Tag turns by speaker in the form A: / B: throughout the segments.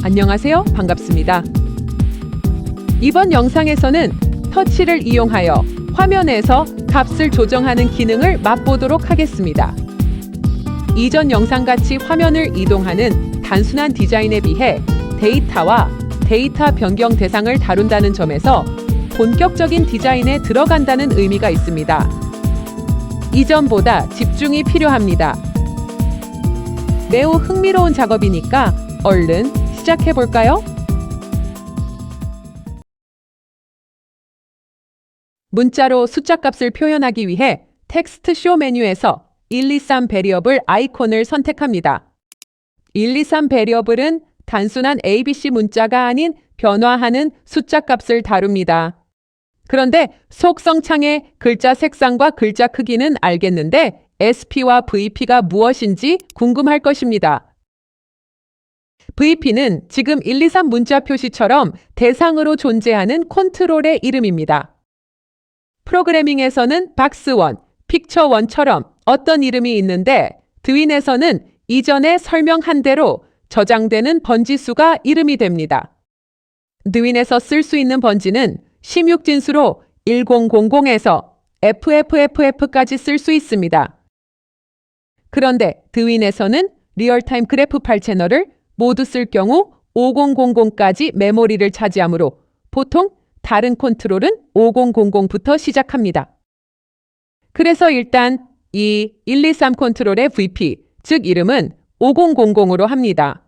A: 안녕하세요. 반갑습니다. 이번 영상에서는 터치를 이용하여 화면에서 값을 조정하는 기능을 맛보도록 하겠습니다. 이전 영상같이 화면을 이동하는 단순한 디자인에 비해 데이터와 데이터 변경 대상을 다룬다는 점에서 본격적인 디자인에 들어간다는 의미가 있습니다. 이전보다 집중이 필요합니다. 매우 흥미로운 작업이니까 얼른 시작해볼까요? 문자로 숫자 값을 표현하기 위해 텍스트 쇼 메뉴에서 123 베리어블 아이콘을 선택합니다. 123 베리어블은 단순한 ABC 문자가 아닌 변화하는 숫자 값을 다룹니다. 그런데 속성 창의 글자 색상과 글자 크기는 알겠는데 SP와 VP가 무엇인지 궁금할 것입니다. VP는 지금 123 문자 표시처럼 대상으로 존재하는 컨트롤의 이름입니다. 프로그래밍에서는 박스1, 픽처1처럼 어떤 이름이 있는데 드윈에서는 이전에 설명한 대로 저장되는 번지수가 이름이 됩니다. 드윈에서 쓸 수 있는 번지는 16진수로 1000에서 FFFF까지 쓸 수 있습니다. 그런데 드윈에서는 리얼타임 그래프 8채널을 모두 쓸 경우 5000까지 메모리를 차지하므로 보통 다른 컨트롤은 5000부터 시작합니다. 그래서 일단 이 123 컨트롤의 VP, 즉 이름은 5000으로 합니다.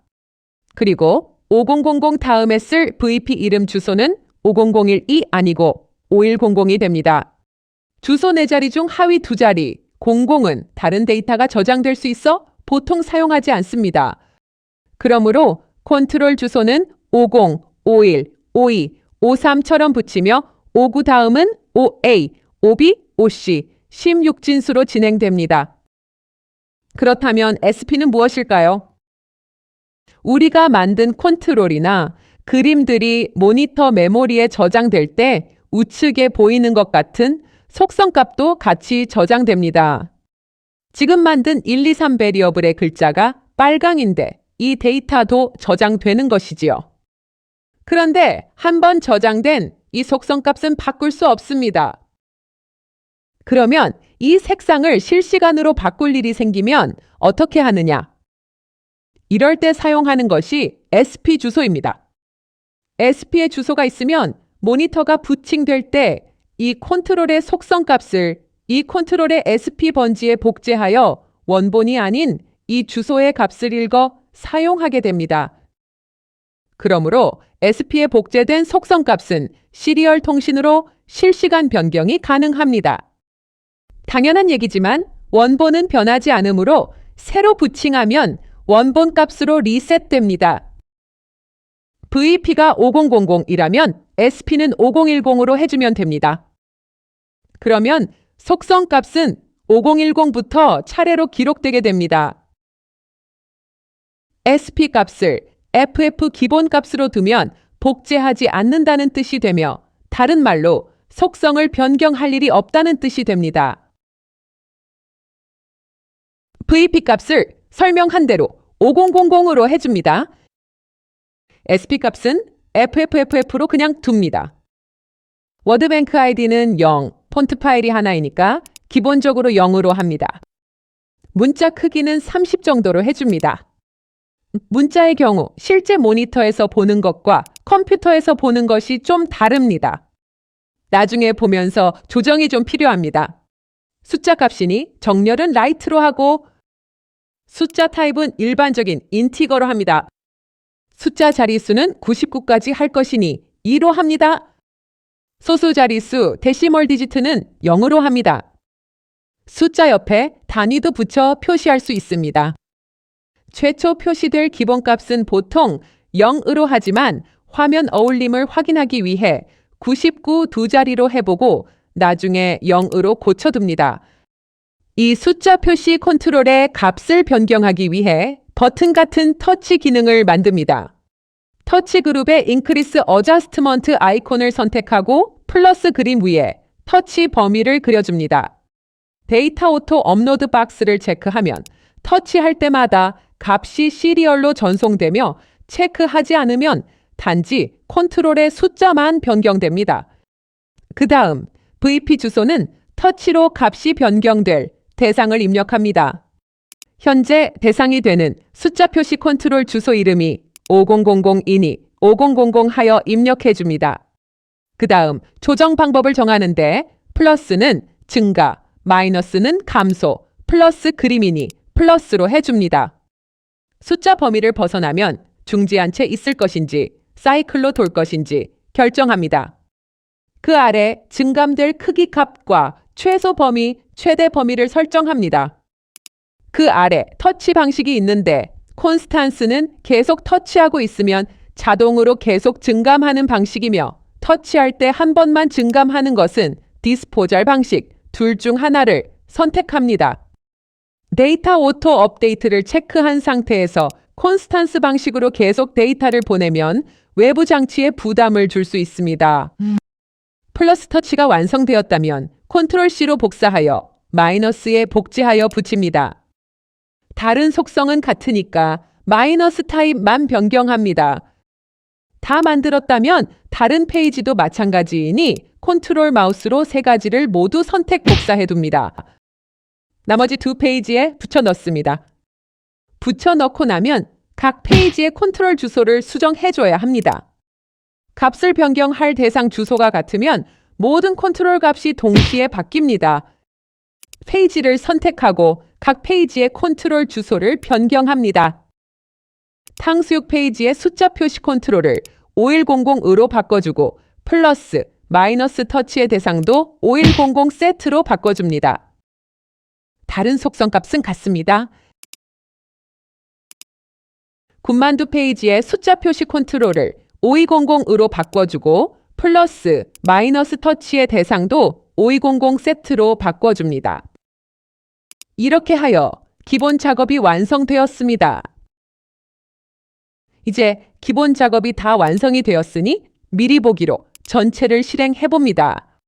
A: 그리고 5000 다음에 쓸 VP 이름 주소는 50012 아니고 5100이 됩니다. 주소 4자리 중 하위 2자리, 00은 다른 데이터가 저장될 수 있어 보통 사용하지 않습니다. 그러므로 컨트롤 주소는 50, 51, 52, 53처럼 붙이며 59 다음은 5A, 5B, 5C, 16진수로 진행됩니다. 그렇다면 SP는 무엇일까요? 우리가 만든 컨트롤이나 그림들이 모니터 메모리에 저장될 때 우측에 보이는 것 같은 속성값도 같이 저장됩니다. 지금 만든 123 베리어블의 글자가 빨강인데 이 데이터도 저장되는 것이지요. 그런데 한번 저장된 이 속성값은 바꿀 수 없습니다. 그러면 이 색상을 실시간으로 바꿀 일이 생기면 어떻게 하느냐? 이럴 때 사용하는 것이 SP 주소입니다. SP의 주소가 있으면 모니터가 부팅될 때 이 컨트롤의 속성값을 이 컨트롤의 SP 번지에 복제하여 원본이 아닌 이 주소의 값을 읽어 사용하게 됩니다. 그러므로 SP에 복제된 속성값은 시리얼 통신으로 실시간 변경이 가능합니다. 당연한 얘기지만 원본은 변하지 않으므로 새로 부팅하면 원본 값으로 리셋됩니다. VP가 5000이라면 SP는 5010으로 해주면 됩니다. 그러면 속성 값은 5010부터 차례로 기록되게 됩니다. SP 값을 FF 기본 값으로 두면 복제하지 않는다는 뜻이 되며 다른 말로 속성을 변경할 일이 없다는 뜻이 됩니다. VP 값을 설명한 대로 5000으로 해줍니다. SP 값은 FFFF로 그냥 둡니다. 워드뱅크 아이디는 0, 폰트 파일이 하나이니까 기본적으로 0으로 합니다. 문자 크기는 30 정도로 해줍니다. 문자의 경우 실제 모니터에서 보는 것과 컴퓨터에서 보는 것이 좀 다릅니다. 나중에 보면서 조정이 좀 필요합니다. 숫자 값이니 정렬은 라이트로 하고 숫자 타입은 일반적인 인티거로 합니다. 숫자 자릿수는 99까지 할 것이니 2로 합니다. 소수 자릿수 데시멀 디지트는 0으로 합니다. 숫자 옆에 단위도 붙여 표시할 수 있습니다. 최초 표시될 기본값은 보통 0으로 하지만 화면 어울림을 확인하기 위해 99 두 자리로 해보고 나중에 0으로 고쳐둡니다. 이 숫자 표시 컨트롤의 값을 변경하기 위해 버튼 같은 터치 기능을 만듭니다. 터치 그룹의 인크리스 어자스트먼트 아이콘을 선택하고 플러스 그림 위에 터치 범위를 그려줍니다. 데이터 오토 업로드 박스를 체크하면 터치할 때마다 값이 시리얼로 전송되며 체크하지 않으면 단지 컨트롤의 숫자만 변경됩니다. 그 다음 VP 주소는 터치로 값이 변경될 대상을 입력합니다. 현재 대상이 되는 숫자 표시 컨트롤 주소 이름이 5000이니 5000 하여 입력해 줍니다. 그 다음 조정 방법을 정하는데 플러스는 증가, 마이너스는 감소, 플러스 그림이니 플러스로 해줍니다. 숫자 범위를 벗어나면 중지한 채 있을 것인지 사이클로 돌 것인지 결정합니다. 그 아래 증감될 크기 값과 최소 범위, 최대 범위를 설정합니다. 그 아래 터치 방식이 있는데 콘스탄스는 계속 터치하고 있으면 자동으로 계속 증감하는 방식이며 터치할 때 한 번만 증감하는 것은 디스포잘 방식 둘 중 하나를 선택합니다. 데이터 오토 업데이트를 체크한 상태에서 콘스탄스 방식으로 계속 데이터를 보내면 외부 장치에 부담을 줄 수 있습니다. 플러스 터치가 완성되었다면 컨트롤 C로 복사하여 마이너스에 복제하여 붙입니다. 다른 속성은 같으니까 마이너스 타입만 변경합니다. 다 만들었다면 다른 페이지도 마찬가지이니 컨트롤 마우스로 세 가지를 모두 선택 복사해 둡니다. 나머지 두 페이지에 붙여 넣습니다. 붙여 넣고 나면 각 페이지의 컨트롤 주소를 수정해 줘야 합니다. 값을 변경할 대상 주소가 같으면 모든 컨트롤 값이 동시에 바뀝니다. 페이지를 선택하고 각 페이지의 컨트롤 주소를 변경합니다. 탕수육 페이지의 숫자 표시 컨트롤을 5100으로 바꿔주고 플러스, 마이너스 터치의 대상도 5100 세트로 바꿔줍니다. 다른 속성 값은 같습니다. 군만두 페이지의 숫자 표시 컨트롤을 5200으로 바꿔주고 플러스, 마이너스 터치의 대상도 5200 세트로 바꿔줍니다. 이렇게 하여 기본 작업이 완성되었습니다. 이제 기본 작업이 다 완성이 되었으니 미리 보기로 전체를 실행해 봅니다.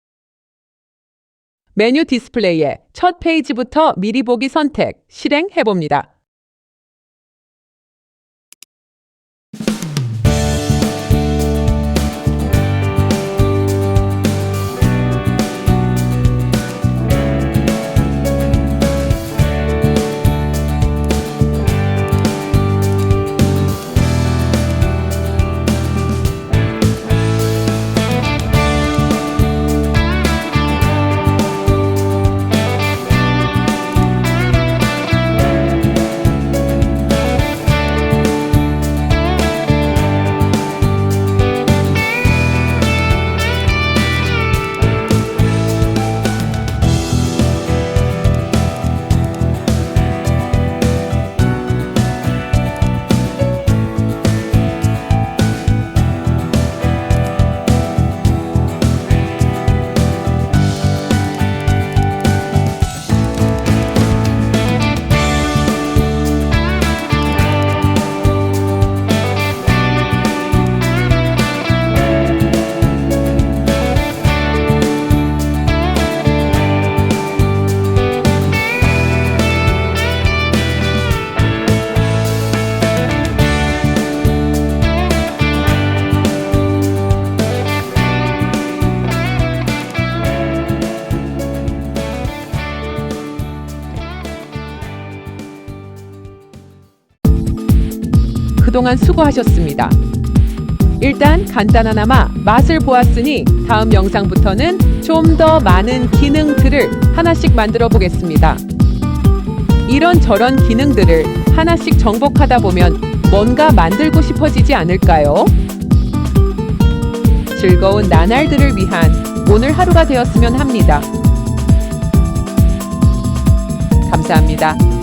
A: 메뉴 디스플레이에 첫 페이지부터 미리 보기 선택, 실행해 봅니다. 그동안 수고하셨습니다. 일단 간단하나마 맛을 보았으니 다음 영상부터는 좀 더 많은 기능들을 하나씩 만들어 보겠습니다. 이런저런 기능들을 하나씩 정복하다 보면 뭔가 만들고 싶어지지 않을까요? 즐거운 나날들을 위한 오늘 하루가 되었으면 합니다. 감사합니다.